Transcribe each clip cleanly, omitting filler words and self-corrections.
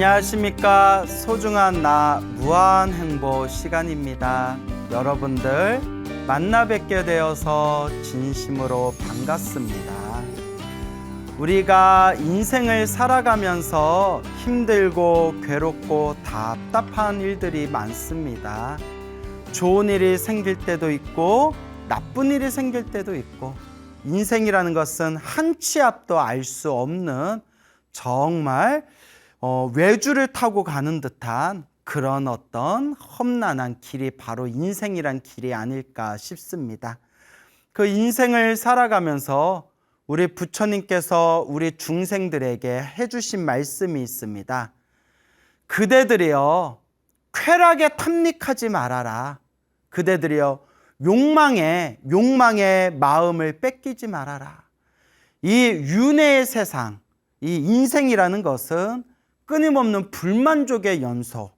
안녕하십니까. 소중한 나 무한행보 시간입니다. 여러분들 만나 뵙게 되어서 진심으로 반갑습니다. 우리가 인생을 살아가면서 힘들고 괴롭고 답답한 일들이 많습니다. 좋은 일이 생길 때도 있고 나쁜 일이 생길 때도 있고, 인생이라는 것은 한 치 앞도 알 수 없는 정말 외주를 타고 가는 듯한 그런 어떤 험난한 길이 바로 인생이란 길이 아닐까 싶습니다. 그 인생을 살아가면서 우리 부처님께서 우리 중생들에게 해주신 말씀이 있습니다. 그대들이여 쾌락에 탐닉하지 말아라. 그대들이여 욕망에 마음을 뺏기지 말아라. 이 윤회의 세상, 이 인생이라는 것은 끊임없는 불만족의 연소,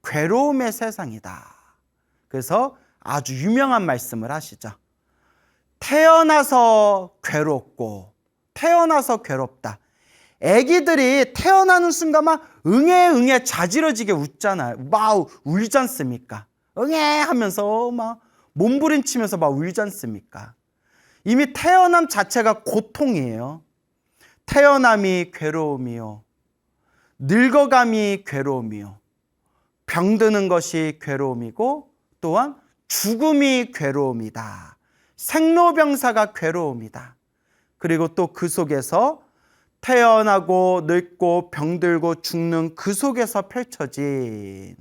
괴로움의 세상이다. 그래서 아주 유명한 말씀을 하시죠. 태어나서 괴롭고, 태어나서 괴롭다. 애기들이 태어나는 순간 막 응애 자지러지게 웃잖아요. 막 울지 않습니까? 응애 하면서 막 몸부림치면서 막 울지 않습니까? 이미 태어남 자체가 고통이에요. 태어남이 괴로움이요, 늙어감이 괴로움이요, 병드는 것이 괴로움이고, 또한 죽음이 괴로움이다. 생로병사가 괴로움이다. 그리고 또 그 속에서 태어나고 늙고 병들고 죽는 그 속에서 펼쳐진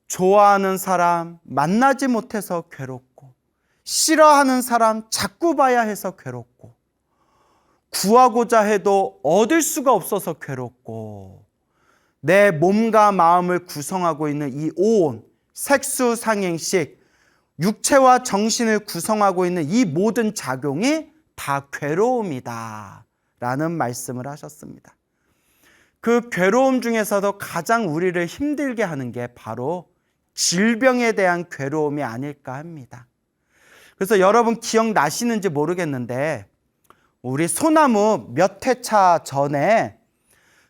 좋아하는 사람 만나지 못해서 괴롭고, 싫어하는 사람 자꾸 봐야 해서 괴롭고, 구하고자 해도 얻을 수가 없어서 괴롭고, 내 몸과 마음을 구성하고 있는 이 오온, 색수상행식, 육체와 정신을 구성하고 있는 이 모든 작용이 다 괴로움이다 라는 말씀을 하셨습니다. 그 괴로움 중에서도 가장 우리를 힘들게 하는 게 바로 질병에 대한 괴로움이 아닐까 합니다. 그래서 여러분 기억나시는지 모르겠는데, 우리 소나무 몇 회차 전에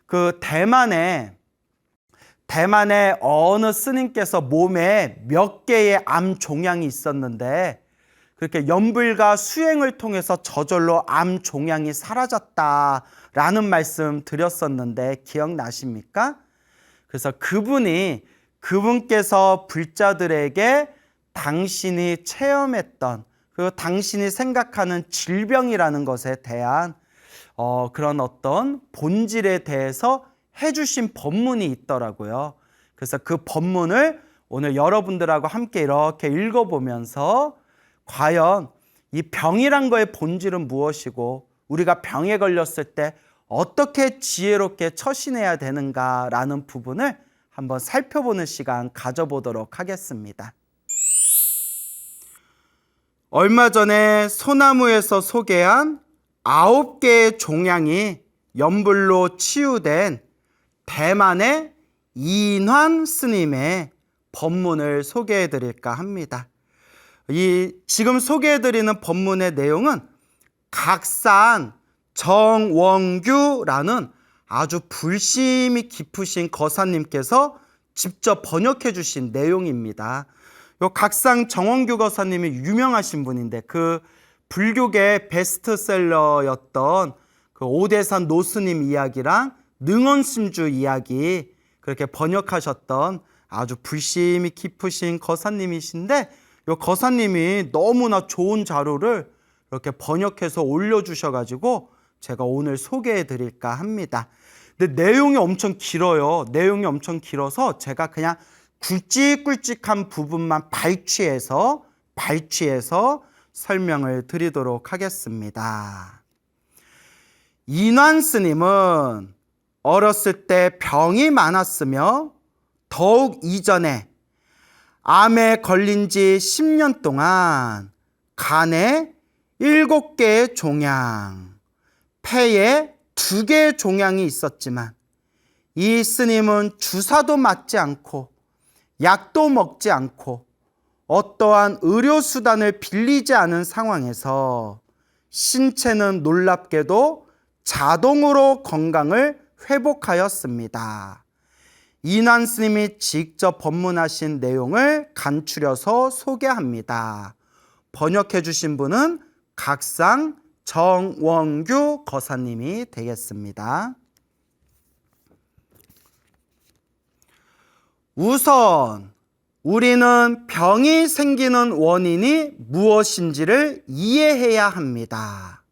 그 대만에 어느 스님께서 몸에 몇 개의 암 종양이 있었는데, 그렇게 연불과 수행을 통해서 저절로 암 종양이 사라졌다라는 말씀 드렸었는데 기억나십니까? 그래서 그분께서 불자들에게 당신이 체험했던, 그 당신이 생각하는 질병이라는 것에 대한 그런 어떤 본질에 대해서 해주신 법문이 있더라고요. 그래서 그 법문을 오늘 여러분들하고 함께 이렇게 읽어보면서 과연 이 병이란 거의 본질은 무엇이고, 우리가 병에 걸렸을 때 어떻게 지혜롭게 처신해야 되는가라는 부분을 한번 살펴보는 시간 가져보도록 하겠습니다. 얼마 전에 소나무에서 소개한 9개의 종양이 연불로 치유된 대만의 이인환 스님의 법문을 소개해 드릴까 합니다. 지금 소개해 드리는 법문의 내용은 각산 정원규라는 아주 불심이 깊으신 거사님께서 직접 번역해 주신 내용입니다. 요 각상 정원규 거사님이 유명하신 분인데, 그 불교계 베스트셀러였던 그 오대산 노스님 이야기랑 능원심주 이야기 그렇게 번역하셨던 아주 불심이 깊으신 거사님이신데, 요 거사님이 너무나 좋은 자료를 이렇게 번역해서 올려주셔가지고 제가 오늘 소개해 드릴까 합니다. 근데 내용이 엄청 길어요. 내용이 엄청 길어서 제가 그냥 굵직굵직한 부분만 발췌해서 설명을 드리도록 하겠습니다. 인환 스님은 어렸을 때 병이 많았으며, 더욱 이전에 암에 걸린 지 10년 동안 간에 7개의 종양, 폐에 2개의 종양이 있었지만, 이 스님은 주사도 맞지 않고 약도 먹지 않고 어떠한 의료수단을 빌리지 않은 상황에서 신체는 놀랍게도 자동으로 건강을 회복하였습니다. 이난 스님이 직접 법문하신 내용을 간추려서 소개합니다. 번역해 주신 분은 각상 정원규 거사님이 되겠습니다. 우선 우리는 병이 생기는 원인이 무엇인지를 이해해야 합니다.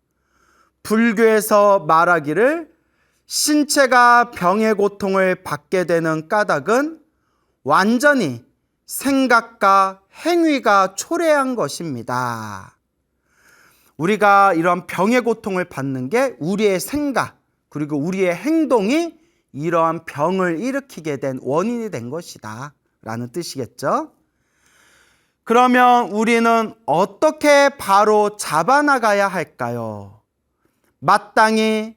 불교에서 말하기를 신체가 병의 고통을 받게 되는 까닭은 완전히 생각과 행위가 초래한 것입니다. 우리가 이런 병의 고통을 받는 게 우리의 생각 그리고 우리의 행동이 이러한 병을 일으키게 된 원인이 된 것이다 라는 뜻이겠죠. 그러면 우리는 어떻게 바로 잡아나가야 할까요? 마땅히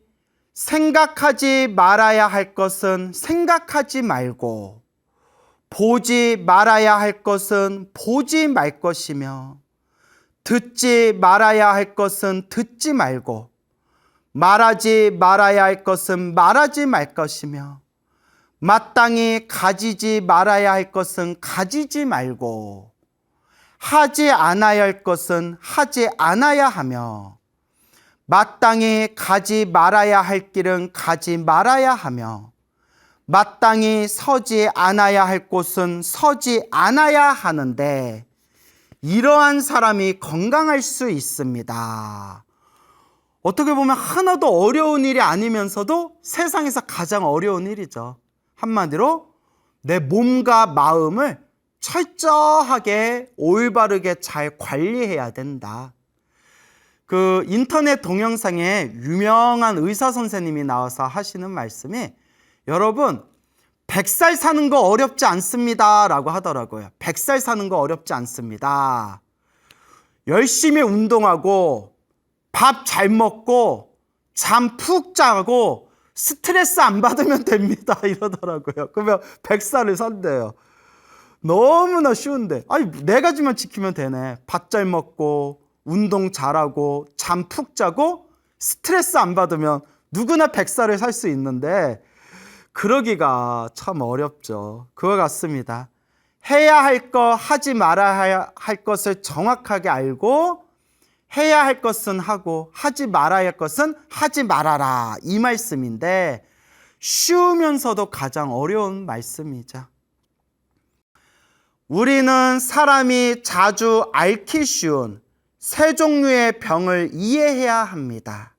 생각하지 말아야 할 것은 생각하지 말고 보지 말아야 할 것은 보지 말 것이며 듣지 말아야 할 것은 듣지 말고 말하지 말아야 할 것은 말하지 말 것이며 마땅히 가지지 말아야 할 것은 가지지 말고 하지 않아야 할 것은 하지 않아야 하며 마땅히 가지 말아야 할 길은 가지 말아야 하며 마땅히 서지 않아야 할 곳은 서지 않아야 하는데 이러한 사람이 건강할 수 있습니다. 어떻게 보면 하나도 어려운 일이 아니면서도 세상에서 가장 어려운 일이죠. 한마디로 내 몸과 마음을 철저하게 올바르게 잘 관리해야 된다. 그 인터넷 동영상에 유명한 의사 선생님이 나와서 하시는 말씀이 여러분 100살 사는 거 어렵지 않습니다 라고 하더라고요. 100살 사는 거 어렵지 않습니다. 열심히 운동하고 밥 잘 먹고 잠 푹 자고 스트레스 안 받으면 됩니다 이러더라고요. 그러면 100살을 산대요. 너무나 쉬운데 아니 4가지만 지키면 되네. 밥 잘 먹고 운동 잘하고 잠 푹 자고 스트레스 안 받으면 누구나 100살을 살 수 있는데 그러기가 참 어렵죠. 그와 같습니다. 해야 할 거 하지 말아야 할 것을 정확하게 알고 해야 할 것은 하고 하지 말아야 할 것은 하지 말아라 이 말씀인데 쉬우면서도 가장 어려운 말씀이죠. 우리는 사람이 자주 앓기 쉬운 세 종류의 병을 이해해야 합니다.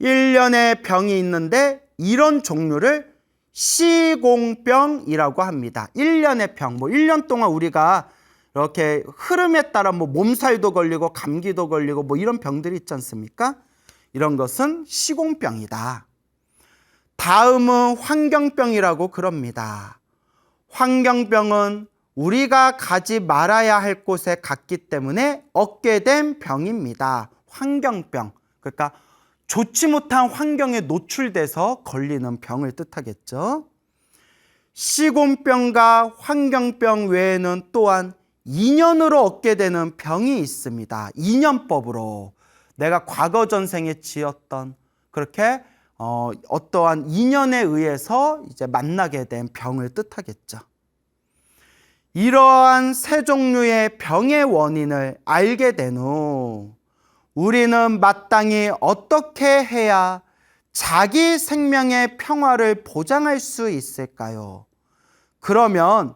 1년의 병이 있는데 이런 종류를 시공병이라고 합니다. 1년의 병, 1년 동안 우리가 이렇게 흐름에 따라 몸살도 걸리고 감기도 걸리고 이런 병들이 있지 않습니까? 이런 것은 시공병이다. 다음은 환경병이라고 그럽니다. 환경병은 우리가 가지 말아야 할 곳에 갔기 때문에 얻게 된 병입니다. 환경병. 그러니까 좋지 못한 환경에 노출돼서 걸리는 병을 뜻하겠죠. 시공병과 환경병 외에는 또한 인연으로 얻게 되는 병이 있습니다. 인연법으로 내가 과거 전생에 지었던 그렇게 어떠한 인연에 의해서 이제 만나게 된 병을 뜻하겠죠. 이러한 세 종류의 병의 원인을 알게 된 후 우리는 마땅히 어떻게 해야 자기 생명의 평화를 보장할 수 있을까요? 그러면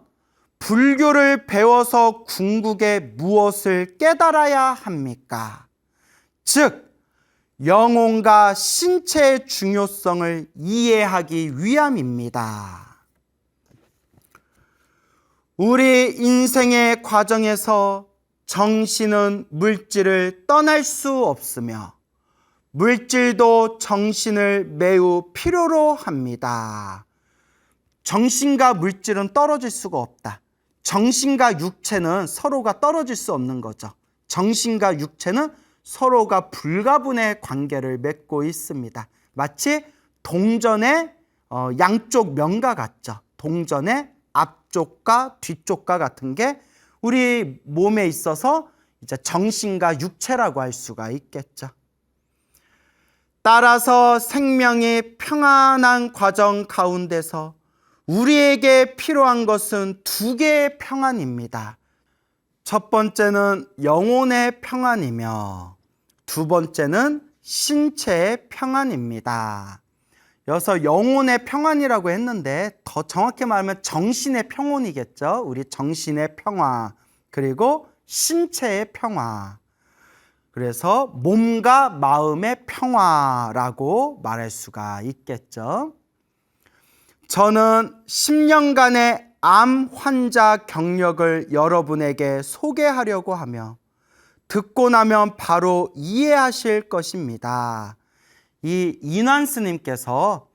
불교를 배워서 궁극에 무엇을 깨달아야 합니까? 즉, 영혼과 신체의 중요성을 이해하기 위함입니다. 우리 인생의 과정에서 정신은 물질을 떠날 수 없으며 물질도 정신을 매우 필요로 합니다. 정신과 물질은 떨어질 수가 없다. 정신과 육체는 서로가 떨어질 수 없는 거죠. 정신과 육체는 서로가 불가분의 관계를 맺고 있습니다. 마치 동전의 양쪽 면과 같죠. 동전의 앞쪽과 뒤쪽과 같은 게 우리 몸에 있어서 이제 정신과 육체라고 할 수가 있겠죠. 따라서 생명이 평안한 과정 가운데서 우리에게 필요한 것은 두 개의 평안입니다. 첫 번째는 영혼의 평안이며 두 번째는 신체의 평안입니다. 여기서 영혼의 평안이라고 했는데 더 정확히 말하면 정신의 평온이겠죠. 우리 정신의 평화, 그리고 신체의 평화. 그래서 몸과 마음의 평화라고 말할 수가 있겠죠. 저는 10년간의 암 환자 경력을 여러분에게 소개하려고 하며 듣고 나면 바로 이해하실 것입니다. 이 인환 스님께서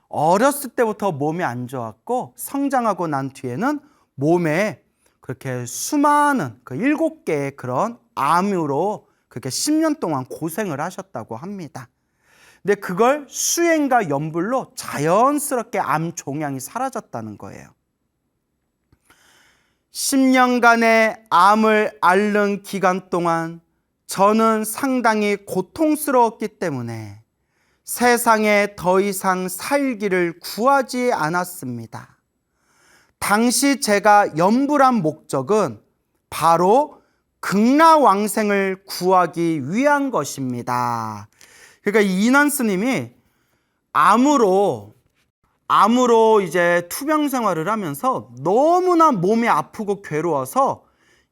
어렸을 때부터 몸이 안 좋았고 성장하고 난 뒤에는 몸에 그렇게 수많은 그 7개의 그런 암으로 그렇게 10년 동안 고생을 하셨다고 합니다. 근데 그걸 수행과 연불로 자연스럽게 암 종양이 사라졌다는 거예요. 10년간의 암을 앓는 기간 동안 저는 상당히 고통스러웠기 때문에 세상에 더 이상 살기를 구하지 않았습니다. 당시 제가 연불한 목적은 바로 극락왕생을 구하기 위한 것입니다. 그러니까 이인환 스님이 암으로 이제 투병 생활을 하면서 너무나 몸이 아프고 괴로워서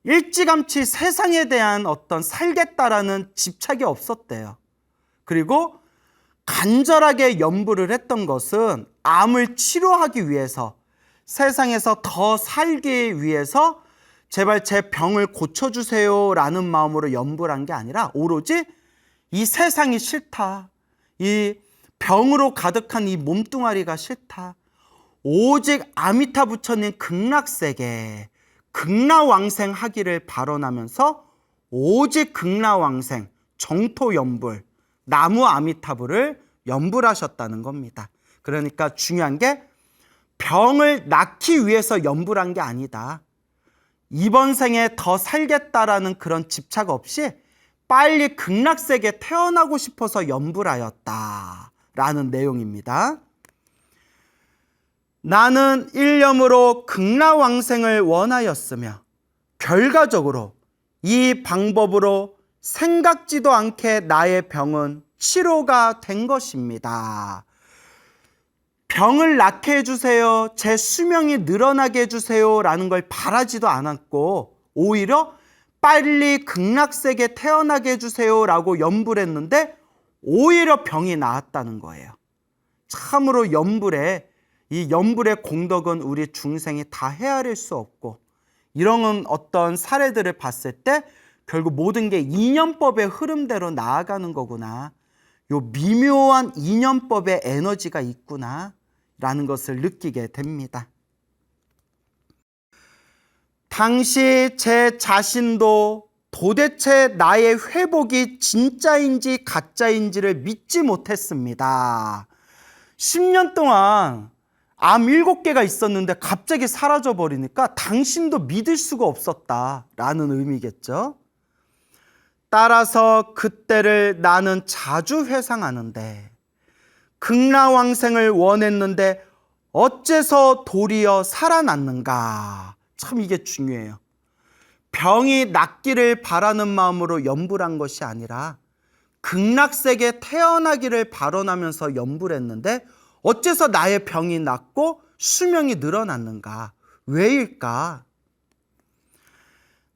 일찌감치 세상에 대한 어떤 살겠다라는 집착이 없었대요. 그리고 간절하게 염불을 했던 것은 암을 치료하기 위해서, 세상에서 더 살기 위해서 제발 제 병을 고쳐주세요 라는 마음으로 염불한 게 아니라 오로지 이 세상이 싫다, 이 병으로 가득한 이 몸뚱아리가 싫다, 오직 아미타 부처님 극락세계 극락왕생 하기를 발언하면서 오직 극락왕생 정토연불 나무 아미타불을 연불하셨다는 겁니다. 그러니까 중요한 게 병을 낫기 위해서 연불한 게 아니다. 이번 생에 더 살겠다라는 그런 집착 없이 빨리 극락세계에 태어나고 싶어서 연불하였다라는 내용입니다. 나는 일념으로 극락왕생을 원하였으며 결과적으로 이 방법으로 생각지도 않게 나의 병은 치료가 된 것입니다. 병을 낫게 해주세요, 제 수명이 늘어나게 해주세요 라는 걸 바라지도 않았고 오히려 빨리 극락세계에 태어나게 해주세요 라고 연불했는데 오히려 병이 나았다는 거예요. 참으로 이 연불의 공덕은 우리 중생이 다 헤아릴 수 없고, 이런 어떤 사례들을 봤을 때 결국 모든 게 인연법의 흐름대로 나아가는 거구나, 요 미묘한 인연법의 에너지가 있구나 라는 것을 느끼게 됩니다. 당시 제 자신도 도대체 나의 회복이 진짜인지 가짜인지를 믿지 못했습니다. 10년 동안 암 7개가 있었는데 갑자기 사라져 버리니까 당신도 믿을 수가 없었다라는 의미겠죠. 따라서 그때를 나는 자주 회상하는데 극락왕생을 원했는데 어째서 도리어 살아났는가? 참 이게 중요해요. 병이 낫기를 바라는 마음으로 연불한 것이 아니라 극락세계에 태어나기를 발언하면서 연불했는데 어째서 나의 병이 낫고 수명이 늘어났는가? 왜일까?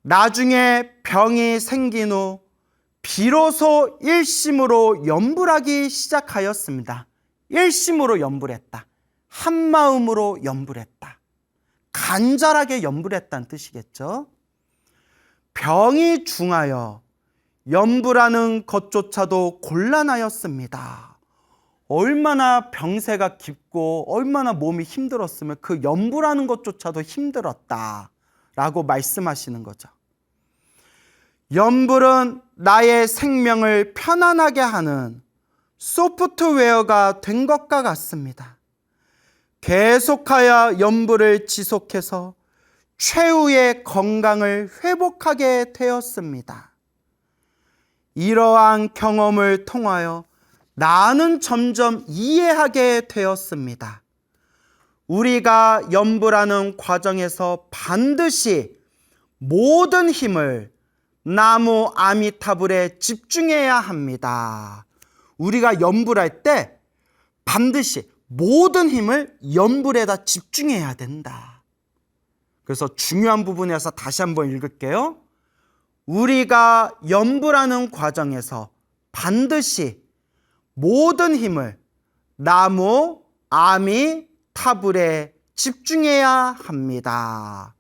나중에 병이 생긴 후 비로소 일심으로 연불하기 시작하였습니다. 일심으로 연불했다. 한마음으로 연불했다. 간절하게 연불했다는 뜻이겠죠. 병이 중하여 연불하는 것조차도 곤란하였습니다. 얼마나 병세가 깊고 얼마나 몸이 힘들었으면 그 연불하는 것조차도 힘들었다라고 말씀하시는 거죠. 연불은 나의 생명을 편안하게 하는 소프트웨어가 된 것과 같습니다. 계속하여 연불을 지속해서 최후의 건강을 회복하게 되었습니다. 이러한 경험을 통하여 나는 점점 이해하게 되었습니다. 우리가 연불하는 과정에서 반드시 모든 힘을 나무 아미타불에 집중해야 합니다. 우리가 연불할 때 반드시 모든 힘을 연불에다 집중해야 된다. 그래서 중요한 부분에서 다시 한번 읽을게요. 우리가 연불하는 과정에서 반드시 모든 힘을 나무 아미타불에 집중해야 합니다.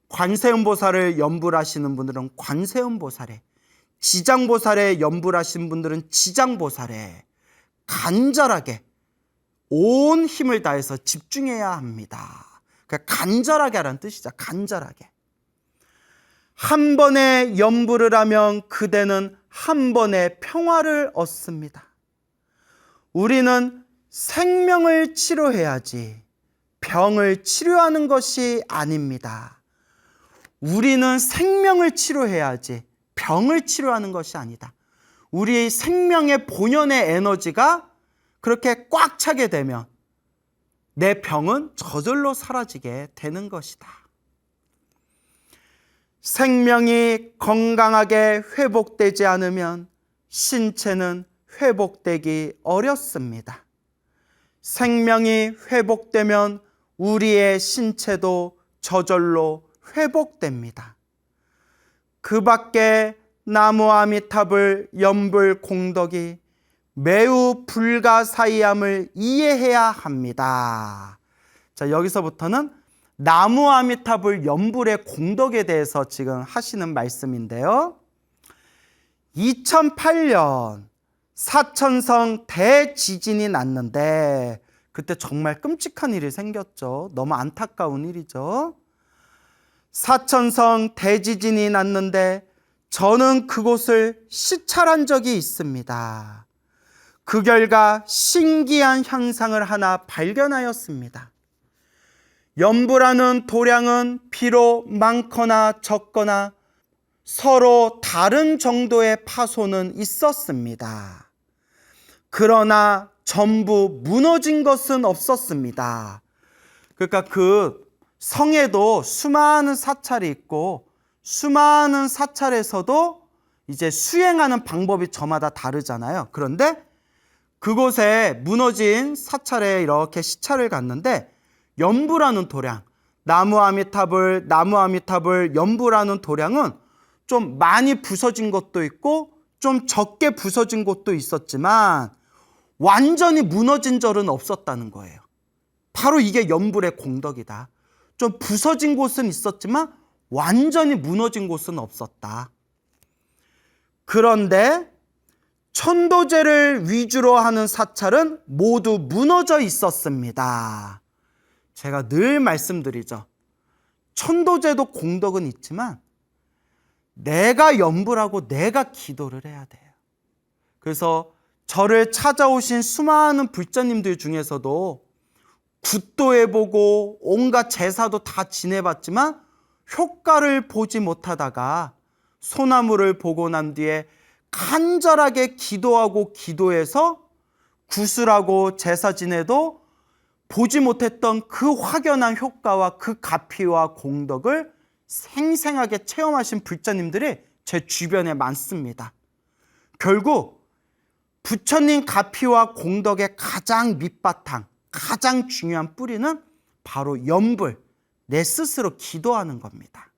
관세음보살을 연불하시는 분들은 관세음보살에, 지장보살에 연불하신 분들은 지장보살에 간절하게 온 힘을 다해서 집중해야 합니다. 그러니까 간절하게 하라는 뜻이죠. 간절하게. 한 번에 연불을 하면 그대는 한 번에 평화를 얻습니다. 우리는 생명을 치료해야지 병을 치료하는 것이 아닙니다. 우리는 생명을 치료해야지 병을 치료하는 것이 아니다. 우리의 생명의 본연의 에너지가 그렇게 꽉 차게 되면 내 병은 저절로 사라지게 되는 것이다. 생명이 건강하게 회복되지 않으면 신체는 회복되기 어렵습니다. 생명이 회복되면 우리의 신체도 저절로 회복됩니다. 그 밖에 나무 아미타불 연불 공덕이 매우 불가사의함을 이해해야 합니다. 자, 여기서부터는 나무 아미타불 연불의 공덕에 대해서 지금 하시는 말씀인데요. 2008년 사천성 대지진이 났는데 그때 정말 끔찍한 일이 생겼죠. 너무 안타까운 일이죠. 사천성 대지진이 났는데 저는 그곳을 시찰한 적이 있습니다. 그 결과 신기한 현상을 하나 발견하였습니다. 연불하는 도량은 비록 많거나 적거나 서로 다른 정도의 파손은 있었습니다. 그러나 전부 무너진 것은 없었습니다. 그러니까 그 성에도 수많은 사찰이 있고 수많은 사찰에서도 이제 수행하는 방법이 저마다 다르잖아요. 그런데 그곳에 무너진 사찰에 이렇게 시찰을 갔는데 연불하는 도량, 나무 아미타불 연불하는 도량은 좀 많이 부서진 것도 있고 좀 적게 부서진 곳도 있었지만 완전히 무너진 절은 없었다는 거예요. 바로 이게 연불의 공덕이다. 좀 부서진 곳은 있었지만 완전히 무너진 곳은 없었다. 그런데 천도제를 위주로 하는 사찰은 모두 무너져 있었습니다. 제가 늘 말씀드리죠. 천도제도 공덕은 있지만 내가 연불하고 내가 기도를 해야 돼요. 그래서 저를 찾아오신 수많은 불자님들 중에서도 굿도 해보고 온갖 제사도 다 지내봤지만 효과를 보지 못하다가 소나무를 보고 난 뒤에 간절하게 기도하고 기도해서 구슬하고 제사 지내도 보지 못했던 그 확연한 효과와 그 가피와 공덕을 생생하게 체험하신 불자님들이 제 주변에 많습니다. 결국 부처님 가피와 공덕의 가장 밑바탕, 가장 중요한 뿌리는 바로 연불, 내 스스로 기도하는 겁니다.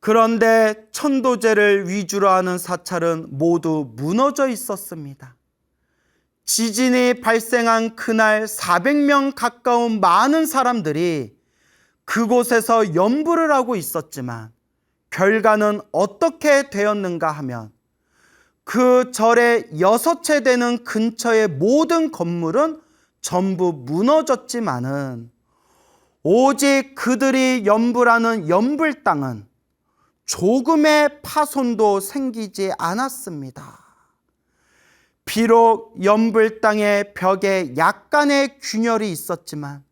그런데 천도제를 위주로 하는 사찰은 모두 무너져 있었습니다. 지진이 발생한 그날 400명 가까운 많은 사람들이 그곳에서 연불을 하고 있었지만 결과는 어떻게 되었는가 하면 그 절의 6채 되는 근처의 모든 건물은 전부 무너졌지만은 오직 그들이 연불하는 연불 땅은 조금의 파손도 생기지 않았습니다. 비록 연불 땅의 벽에 약간의 균열이 있었지만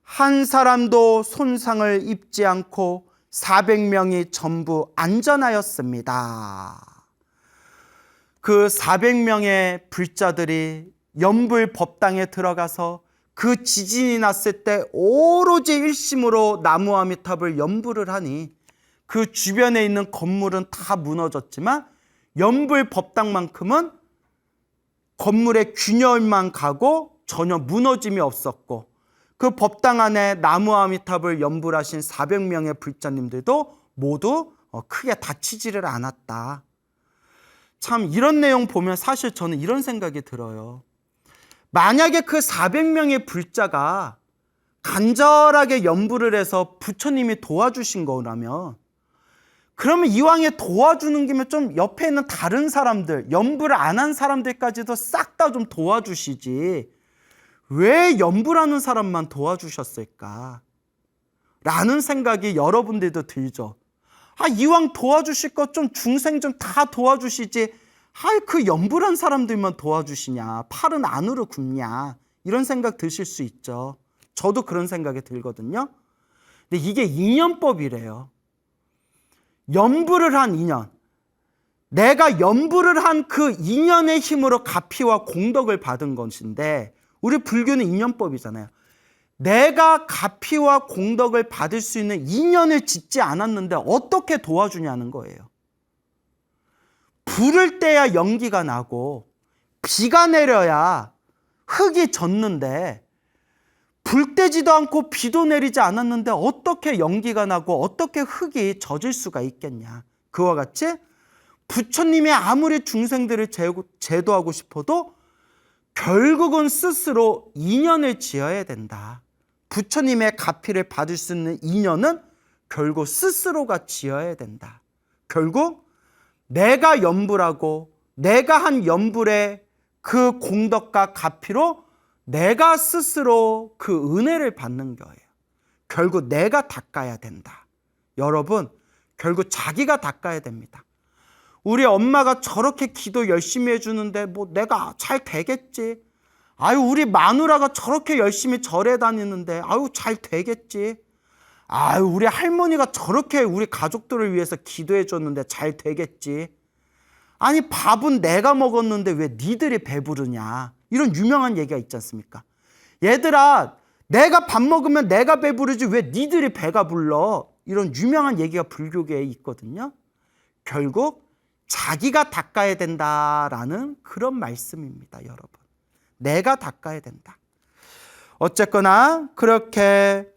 한 사람도 손상을 입지 않고 400명이 전부 안전하였습니다. 그 400명의 불자들이 연불 법당에 들어가서 그 지진이 났을 때 오로지 일심으로 나무 아미탑을 연불을 하니 그 주변에 있는 건물은 다 무너졌지만 연불 법당만큼은 건물의 균열만 가고 전혀 무너짐이 없었고, 그 법당 안에 나무 아미탑을 연불하신 400명의 불자님들도 모두 크게 다치지를 않았다. 참 이런 내용 보면 사실 저는 이런 생각이 들어요. 만약에 그 400명의 불자가 간절하게 연불을 해서 부처님이 도와주신 거라면, 그러면 이왕에 도와주는 김에 좀 옆에 있는 다른 사람들, 연불을 안 한 사람들까지도 싹 다 좀 도와주시지 왜 연불하는 사람만 도와주셨을까? 라는 생각이 여러분들도 들죠. 이왕 도와주실 것 좀 중생 좀 다 도와주시지 그 연불한 사람들만 도와주시냐, 팔은 안으로 굽냐, 이런 생각 드실 수 있죠. 저도 그런 생각이 들거든요. 근데 이게 인연법이래요. 연불을 한 인연, 내가 연불을 한 그 인연의 힘으로 가피와 공덕을 받은 것인데, 우리 불교는 인연법이잖아요. 내가 가피와 공덕을 받을 수 있는 인연을 짓지 않았는데 어떻게 도와주냐는 거예요. 불을 떼야 연기가 나고 비가 내려야 흙이 젖는데, 불 떼지도 않고 비도 내리지 않았는데 어떻게 연기가 나고 어떻게 흙이 젖을 수가 있겠냐. 그와 같이 부처님이 아무리 중생들을 제도하고 싶어도 결국은 스스로 인연을 지어야 된다. 부처님의 가피를 받을 수 있는 인연은 결국 스스로가 지어야 된다. 결국 내가 연불하고 내가 한 연불의 그 공덕과 가피로 내가 스스로 그 은혜를 받는 거예요. 결국 내가 닦아야 된다. 여러분, 결국 자기가 닦아야 됩니다. 우리 엄마가 저렇게 기도 열심히 해주는데 뭐 내가 잘 되겠지. 우리 마누라가 저렇게 열심히 절에 다니는데 잘 되겠지. 우리 할머니가 저렇게 우리 가족들을 위해서 기도해 줬는데 잘 되겠지. 밥은 내가 먹었는데 왜 니들이 배부르냐. 이런 유명한 얘기가 있지 않습니까? 얘들아, 내가 밥 먹으면 내가 배부르지 왜 니들이 배가 불러. 이런 유명한 얘기가 불교계에 있거든요. 결국 자기가 닦아야 된다라는 그런 말씀입니다, 여러분. 내가 닦아야 된다. 어쨌거나 그렇게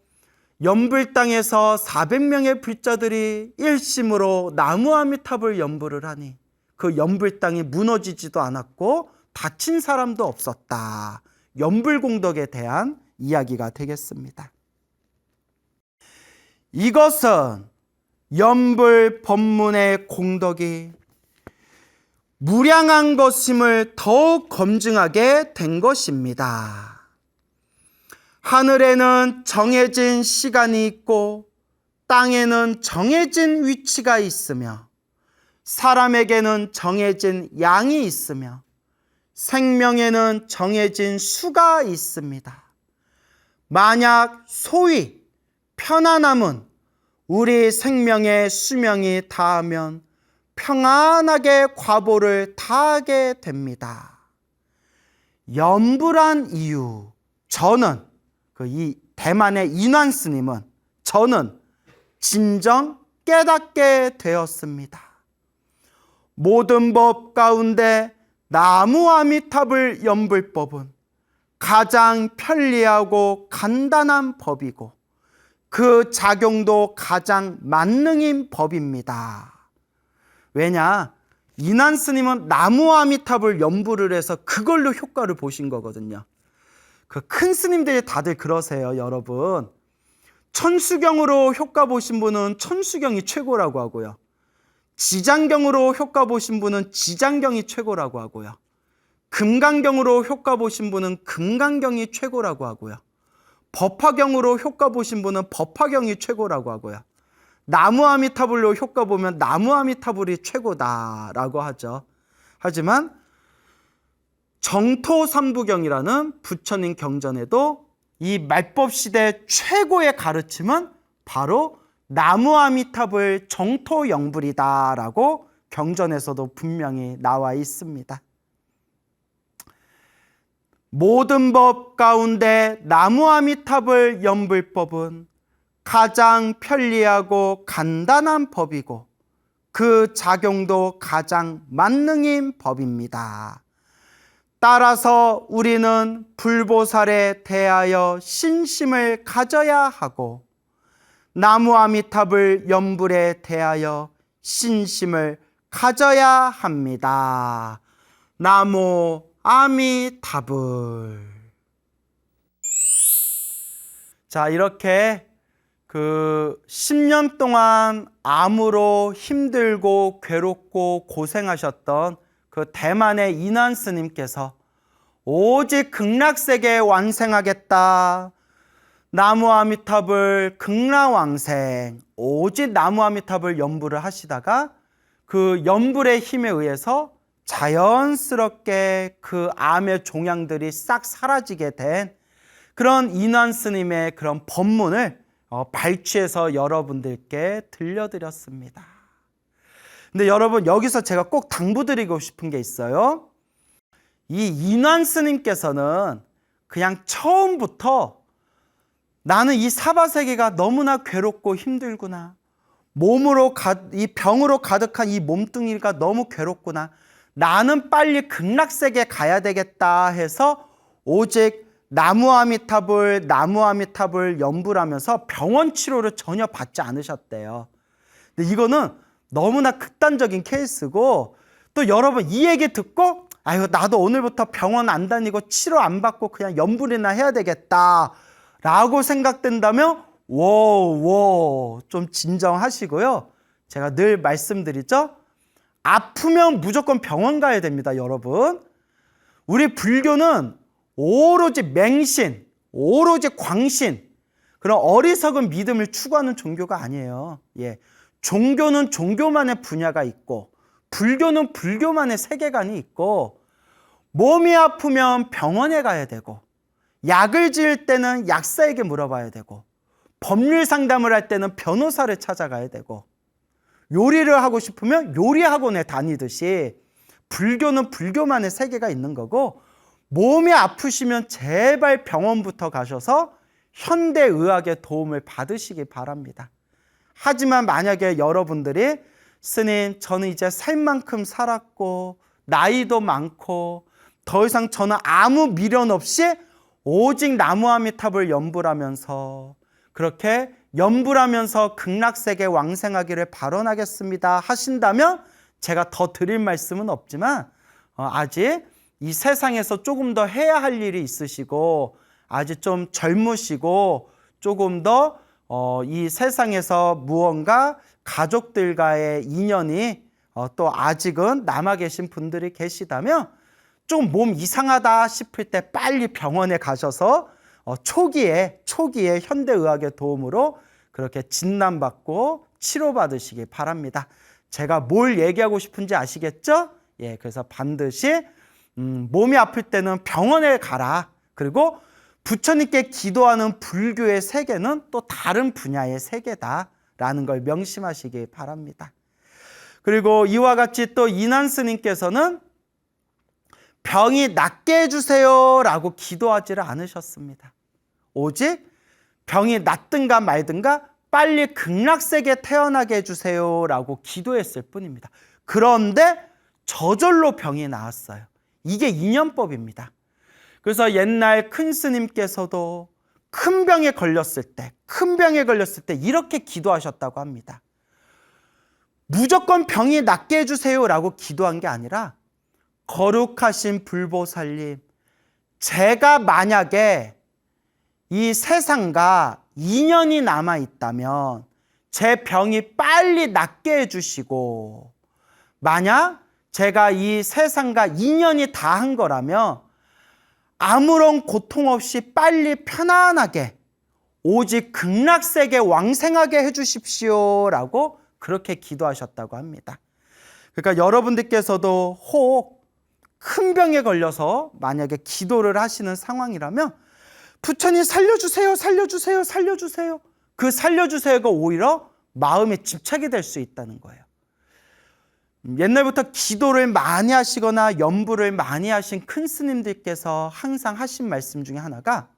연불 땅에서 400명의 불자들이 일심으로 나무 아미탑을 연불을 하니 그 연불 땅이 무너지지도 않았고 다친 사람도 없었다. 연불 공덕에 대한 이야기가 되겠습니다. 이것은 연불 법문의 공덕이 무량한 것임을 더욱 검증하게 된 것입니다. 하늘에는 정해진 시간이 있고 땅에는 정해진 위치가 있으며 사람에게는 정해진 양이 있으며 생명에는 정해진 수가 있습니다. 만약 소위 편안함은 우리 생명의 수명이 다하면 평안하게 과보를 다하게 됩니다. 연불한 이유, 저는 이 대만의 인완 스님은 저는 진정 깨닫게 되었습니다. 모든 법 가운데 나무 아미탑을 연불법은 가장 편리하고 간단한 법이고 그 작용도 가장 만능인 법입니다. 왜냐? 인완 스님은 나무 아미탑을 연불을 해서 그걸로 효과를 보신 거거든요. 그 큰 스님들이 다들 그러세요, 여러분. 천수경으로 효과 보신 분은 천수경이 최고라고 하고요. 지장경으로 효과 보신 분은 지장경이 최고라고 하고요. 금강경으로 효과 보신 분은 금강경이 최고라고 하고요. 법화경으로 효과 보신 분은 법화경이 최고라고 하고요. 나무 아미타불로 효과 보면 나무 아미타불이 최고다라고 하죠. 하지만 정토삼부경이라는 부처님 경전에도 이 말법 시대 최고의 가르침은 바로 나무 아미타불 정토영불이다라고 경전에서도 분명히 나와 있습니다. 모든 법 가운데 나무아미탑을 연불 법은 가장 편리하고 간단한 법이고 그 작용도 가장 만능인 법입니다. 따라서 우리는 불보살에 대하여 신심을 가져야 하고 나무아미탑을 연불에 대하여 신심을 가져야 합니다. 나무아미탑을. 자, 이렇게 10년 동안 암으로 힘들고 괴롭고 고생하셨던 그 대만의 인안 스님께서 오직 극락세계 완생하겠다. 나무아미탑을 극락왕생, 오직 나무아미탑을 연불을 하시다가 그 연불의 힘에 의해서 자연스럽게 그 암의 종양들이 싹 사라지게 된 그런 인안 스님의 그런 법문을 발췌해서 여러분들께 들려드렸습니다. 근데 여러분, 여기서 제가 꼭 당부드리고 싶은 게 있어요. 이 인안 스님께서는 그냥 처음부터 나는 이 사바세계가 너무나 괴롭고 힘들구나, 이 병으로 가득한 이 몸뚱이가 너무 괴롭구나, 나는 빨리 극락세계 가야 되겠다 해서 오직 나무아미탑을 연불하면서 병원 치료를 전혀 받지 않으셨대요. 근데 이거는 너무나 극단적인 케이스고, 또 여러분 이 얘기 듣고 아유, 나도 오늘부터 병원 안 다니고 치료 안 받고 그냥 연불이나 해야 되겠다 라고 생각된다면 좀 진정하시고요. 제가 늘 말씀드리죠. 아프면 무조건 병원 가야 됩니다, 여러분. 우리 불교는 오로지 맹신, 오로지 광신, 그런 어리석은 믿음을 추구하는 종교가 아니에요. 종교는 종교만의 분야가 있고 불교는 불교만의 세계관이 있고, 몸이 아프면 병원에 가야 되고, 약을 지을 때는 약사에게 물어봐야 되고, 법률 상담을 할 때는 변호사를 찾아가야 되고, 요리를 하고 싶으면 요리학원에 다니듯이 불교는 불교만의 세계가 있는 거고, 몸이 아프시면 제발 병원부터 가셔서 현대의학의 도움을 받으시기 바랍니다. 하지만 만약에 여러분들이 스님, 저는 이제 살 만큼 살았고 나이도 많고 더 이상 저는 아무 미련 없이 오직 나무아미탑을 연불하면서 그렇게 연불하면서 극락세계 왕생하기를 발언하겠습니다 하신다면 제가 더 드릴 말씀은 없지만 아직 이 세상에서 조금 더 해야 할 일이 있으시고 아직 좀 젊으시고 조금 더 이 세상에서 무언가 가족들과의 인연이 또 아직은 남아 계신 분들이 계시다면 좀 몸 이상하다 싶을 때 빨리 병원에 가셔서 초기에 현대의학의 도움으로 그렇게 진단받고 치료받으시기 바랍니다. 제가 뭘 얘기하고 싶은지 아시겠죠? 그래서 반드시 몸이 아플 때는 병원에 가라. 그리고 부처님께 기도하는 불교의 세계는 또 다른 분야의 세계다라는 걸 명심하시기 바랍니다. 그리고 이와 같이 또 인안 스님께서는 병이 낫게 해주세요 라고 기도하지를 않으셨습니다. 오직 병이 낫든가 말든가 빨리 극락세계에 태어나게 해주세요 라고 기도했을 뿐입니다. 그런데 저절로 병이 나았어요. 이게 인연법입니다. 그래서 옛날 큰 스님께서도 큰 병에 걸렸을 때 이렇게 기도하셨다고 합니다. 무조건 병이 낫게 해주세요 라고 기도한 게 아니라, 거룩하신 불보살님, 제가 만약에 이 세상과 인연이 남아있다면 제 병이 빨리 낫게 해주시고, 만약 제가 이 세상과 인연이 다한 거라면 아무런 고통 없이 빨리 편안하게 오직 극락세계 왕생하게 해주십시오 라고 그렇게 기도하셨다고 합니다. 그러니까 여러분들께서도 혹 큰 병에 걸려서 만약에 기도를 하시는 상황이라면 부처님 살려주세요, 살려주세요, 살려주세요. 그 살려주세요가 오히려 마음에 집착이 될 수 있다는 거예요. 옛날부터 기도를 많이 하시거나 연부를 많이 하신 큰 스님들께서 항상 하신 말씀 중에 하나가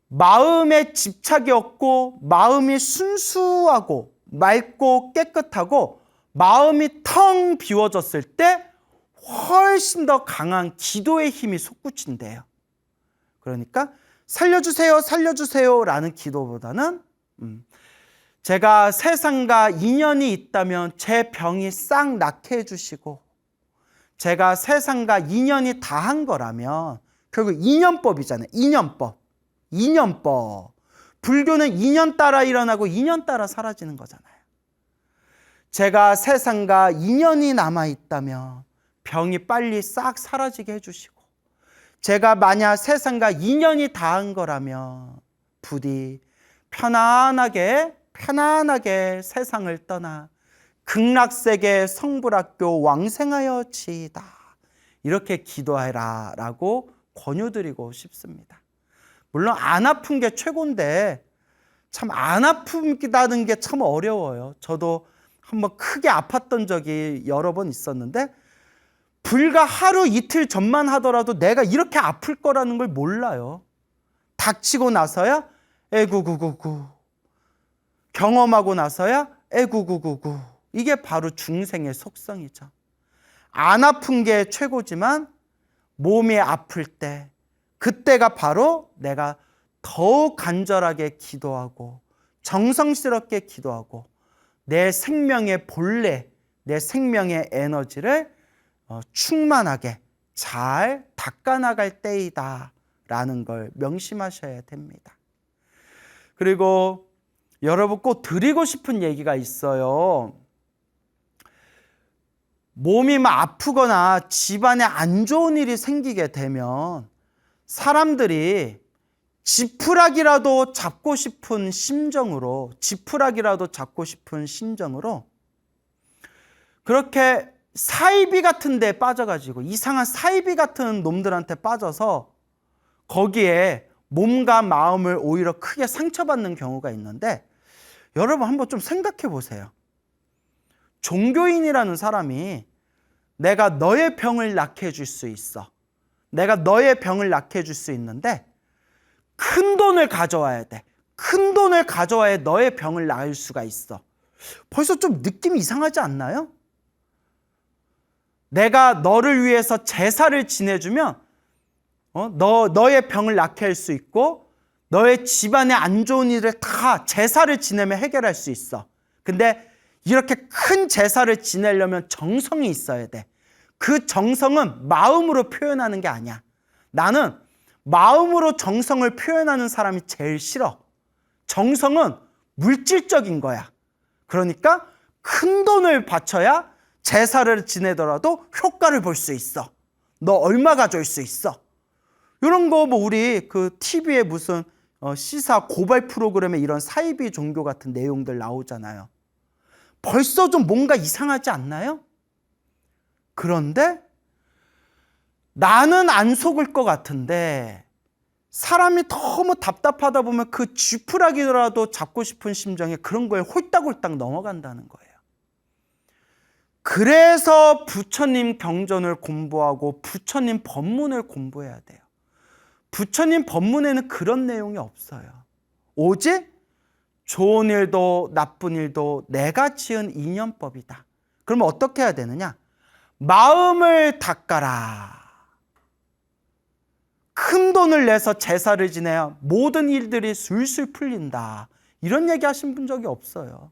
마음에 집착이 없고 마음이 순수하고 맑고 깨끗하고 마음이 텅 비워졌을 때 훨씬 더 강한 기도의 힘이 솟구친대요. 그러니까 살려주세요, 살려주세요 라는 기도보다는 제가 세상과 인연이 있다면 제 병이 싹 낫게 해주시고 제가 세상과 인연이 다한 거라면 결국 인연법이잖아요. 인연법. 불교는 인연 따라 일어나고 인연 따라 사라지는 거잖아요. 제가 세상과 인연이 남아있다면 병이 빨리 싹 사라지게 해주시고 제가 만약 세상과 인연이 닿은 거라면 부디 편안하게 세상을 떠나 극락세계 성불학교 왕생하여 지이다. 이렇게 기도해라 라고 권유드리고 싶습니다. 물론 안 아픈 게 최고인데 참 안 아프다는 게 참 어려워요. 저도 한번 크게 아팠던 적이 여러 번 있었는데 불과 하루 이틀 전만 하더라도 내가 이렇게 아플 거라는 걸 몰라요. 닥치고 나서야 에구구구구 경험하고 나서야 에구구구구 이게 바로 중생의 속성이죠. 안 아픈 게 최고지만 몸이 아플 때 그때가 바로 내가 더욱 간절하게 기도하고 정성스럽게 기도하고 내 생명의 본래, 내 생명의 에너지를 충만하게 잘 닦아나갈 때이다 라는 걸 명심하셔야 됩니다. 그리고 여러분 꼭 드리고 싶은 얘기가 있어요. 몸이 막 아프거나 집안에 안 좋은 일이 생기게 되면 사람들이 지푸라기라도 잡고 싶은 심정으로 그렇게 사이비 같은 데 빠져가지고 이상한 사이비 같은 놈들한테 빠져서 거기에 몸과 마음을 오히려 크게 상처받는 경우가 있는데 여러분 한번 좀 생각해 보세요. 종교인이라는 사람이 내가 너의 병을 낫게 해줄 수 있어. 내가 너의 병을 낫게 해줄 수 있는데 큰 돈을 가져와야 돼. 큰 돈을 가져와야 너의 병을 나을 수가 있어. 벌써 좀 느낌이 이상하지 않나요? 내가 너를 위해서 제사를 지내주면 너의 병을 낫게 할 수 있고 너의 집안에 안 좋은 일을 다 제사를 지내면 해결할 수 있어. 근데 이렇게 큰 제사를 지내려면 정성이 있어야 돼. 그 정성은 마음으로 표현하는 게 아니야. 나는 마음으로 정성을 표현하는 사람이 제일 싫어. 정성은 물질적인 거야. 그러니까 큰 돈을 바쳐야 제사를 지내더라도 효과를 볼 수 있어. 너 얼마 가져올 수 있어. 이런 거 뭐 우리 그 TV에 무슨 시사 고발 프로그램에 이런 사이비 종교 같은 내용들 나오잖아요. 벌써 좀 뭔가 이상하지 않나요? 그런데 나는 안 속을 것 같은데 사람이 너무 답답하다 보면 그 쥐푸라기라도 잡고 싶은 심정에 그런 거에 홀딱홀딱 넘어간다는 거예요. 그래서 부처님 경전을 공부하고 부처님 법문을 공부해야 돼요. 부처님 법문에는 그런 내용이 없어요. 오직 좋은 일도 나쁜 일도 내가 지은 인연법이다. 그러면 어떻게 해야 되느냐? 마음을 닦아라. 큰 돈을 내서 제사를 지내야 모든 일들이 술술 풀린다. 이런 얘기 하신 분 적이 없어요.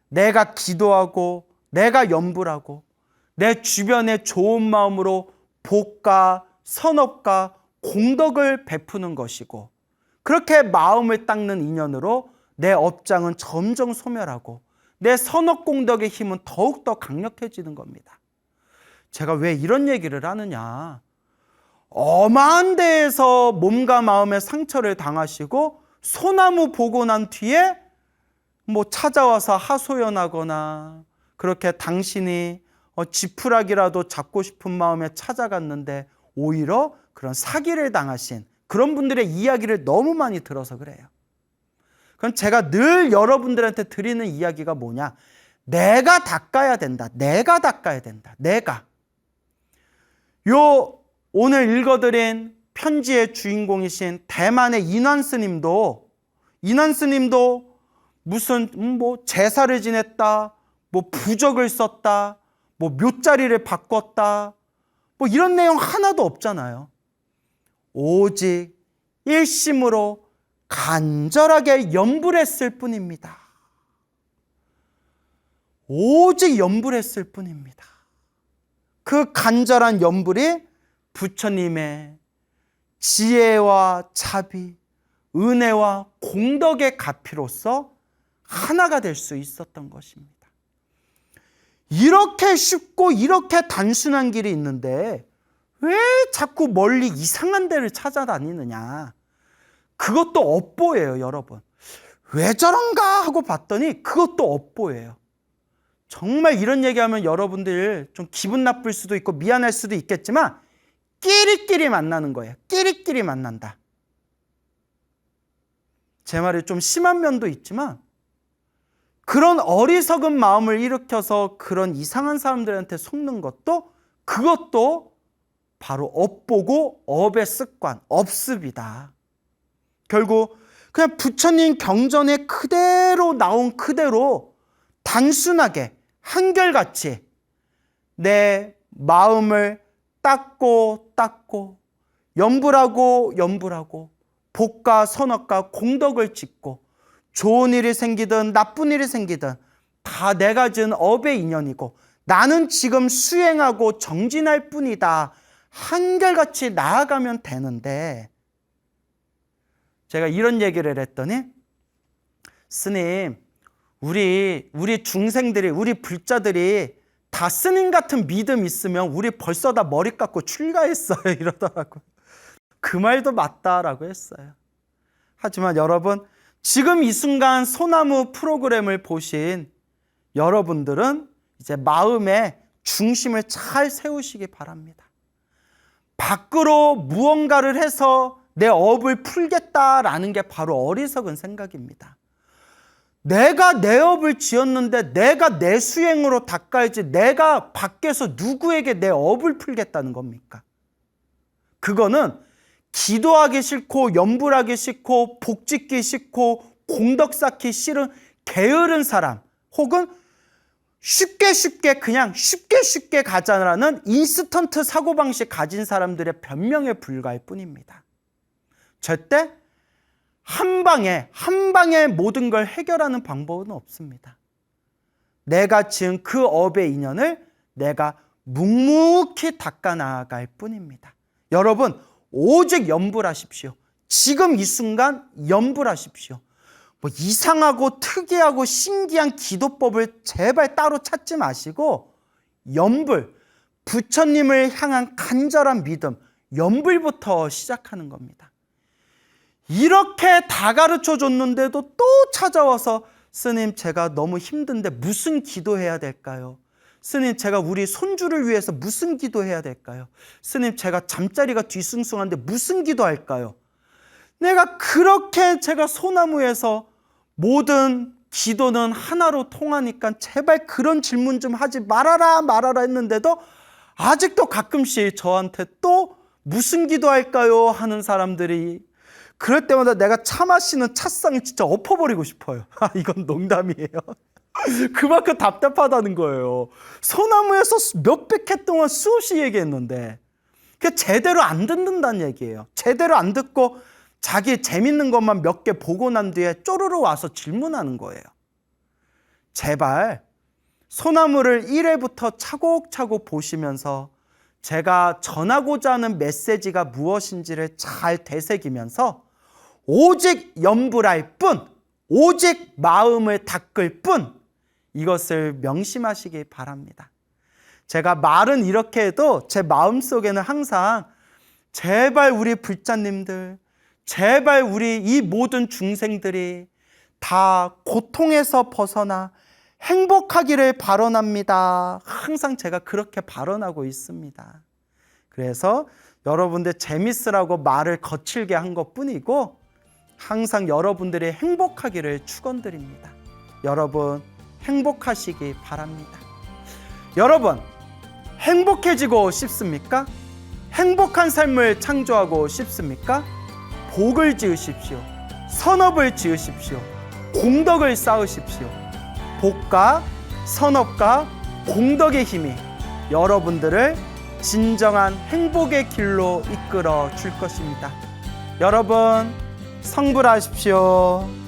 내가 기도하고 내가 염불하고 내 주변에 좋은 마음으로 복과 선업과 공덕을 베푸는 것이고 그렇게 마음을 닦는 인연으로 내 업장은 점점 소멸하고 내 선업 공덕의 힘은 더욱더 강력해지는 겁니다. 제가 왜 이런 얘기를 하느냐. 엄한 데에서 몸과 마음의 상처를 당하시고 소나무 보고 난 뒤에 뭐 찾아와서 하소연하거나 그렇게 당신이 지푸라기라도 잡고 싶은 마음에 찾아갔는데 오히려 그런 사기를 당하신 그런 분들의 이야기를 너무 많이 들어서 그래요. 그럼 제가 늘 여러분들한테 드리는 이야기가 뭐냐? 내가 닦아야 된다. 내가 닦아야 된다. 내가. 요 오늘 읽어드린 편지의 주인공이신 대만의 인환스님도 무슨 제사를 지냈다, 부적을 썼다, 묘자리를 바꿨다, 이런 내용 하나도 없잖아요. 오직 일심으로 간절하게 염불했을 뿐입니다. 오직 염불했을 뿐입니다. 그 간절한 염불이 부처님의 지혜와 자비, 은혜와 공덕의 가피로서 하나가 될 수 있었던 것입니다. 이렇게 쉽고 이렇게 단순한 길이 있는데 왜 자꾸 멀리 이상한 데를 찾아다니느냐. 그것도 업보예요, 여러분. 왜 저런가 하고 봤더니 그것도 업보예요. 정말 이런 얘기하면 여러분들 좀 기분 나쁠 수도 있고 미안할 수도 있겠지만 끼리끼리 만나는 거예요. 끼리끼리 만난다. 제 말이 좀 심한 면도 있지만 그런 어리석은 마음을 일으켜서 그런 이상한 사람들한테 속는 것도 그것도 바로 업보고 업의 습관, 업습이다. 결국 그냥 부처님 경전에 그대로 나온 그대로 단순하게 한결같이 내 마음을 닦고 염불하고 복과 선악과 공덕을 짓고 좋은 일이 생기든 나쁜 일이 생기든 다 내가 지은 업의 인연이고 나는 지금 수행하고 정진할 뿐이다. 한결같이 나아가면 되는데 제가 이런 얘기를 했더니 스님, 우리 중생들이, 우리 불자들이 다 스님 같은 믿음 있으면 우리 벌써 다 머리 깎고 출가했어요 이러더라고요. 그 말도 맞다라고 했어요. 하지만 여러분, 지금 이 순간 소나무 프로그램을 보신 여러분들은 이제 마음의 중심을 잘 세우시기 바랍니다. 밖으로 무언가를 해서 내 업을 풀겠다라는 게 바로 어리석은 생각입니다. 내가 내 업을 지었는데 내가 내 수행으로 닦아야지 내가 밖에서 누구에게 내 업을 풀겠다는 겁니까? 그거는 기도하기 싫고 염불하기 싫고 복짓기 싫고 공덕 쌓기 싫은 게으른 사람 혹은 쉽게 가자라는 인스턴트 사고방식 가진 사람들의 변명에 불과할 뿐입니다. 절대 한 방에 모든 걸 해결하는 방법은 없습니다. 내가 지은 그 업의 인연을 내가 묵묵히 닦아 나아갈 뿐입니다. 여러분, 오직 염불하십시오. 지금 이 순간 염불하십시오. 이상하고 특이하고 신기한 기도법을 제발 따로 찾지 마시고 염불, 부처님을 향한 간절한 믿음, 염불부터 시작하는 겁니다. 이렇게 다 가르쳐 줬는데도 또 찾아와서 스님, 제가 너무 힘든데 무슨 기도해야 될까요? 스님, 제가 우리 손주를 위해서 무슨 기도해야 될까요? 스님, 제가 잠자리가 뒤숭숭한데 무슨 기도할까요? 제가 소나무에서 모든 기도는 하나로 통하니까 제발 그런 질문 좀 하지 말아라 했는데도 아직도 가끔씩 저한테 또 무슨 기도할까요? 하는 사람들이 그럴 때마다 내가 차 마시는 찻상을 진짜 엎어버리고 싶어요. 이건 농담이에요. 그만큼 답답하다는 거예요. 소나무에서 몇백 해 동안 수없이 얘기했는데 그게 제대로 안 듣는다는 얘기예요. 제대로 안 듣고 자기 재밌는 것만 몇 개 보고 난 뒤에 쪼르르 와서 질문하는 거예요. 제발 소나무를 1회부터 차곡차곡 보시면서 제가 전하고자 하는 메시지가 무엇인지를 잘 되새기면서 오직 염불할 뿐, 오직 마음을 닦을 뿐, 이것을 명심하시기 바랍니다. 제가 말은 이렇게 해도 제 마음속에는 항상 제발 우리 불자님들, 제발 우리 이 모든 중생들이 다 고통에서 벗어나 행복하기를 발언합니다. 항상 제가 그렇게 발언하고 있습니다. 그래서 여러분들 재밌으라고 말을 거칠게 한 것뿐이고 항상 여러분들이 행복하기를 축원드립니다. 여러분 행복하시기 바랍니다. 여러분, 행복해지고 싶습니까? 행복한 삶을 창조하고 싶습니까? 복을 지으십시오. 선업을 지으십시오. 공덕을 쌓으십시오. 복과 선업과 공덕의 힘이 여러분들을 진정한 행복의 길로 이끌어 줄 것입니다. 여러분, 성불하십시오.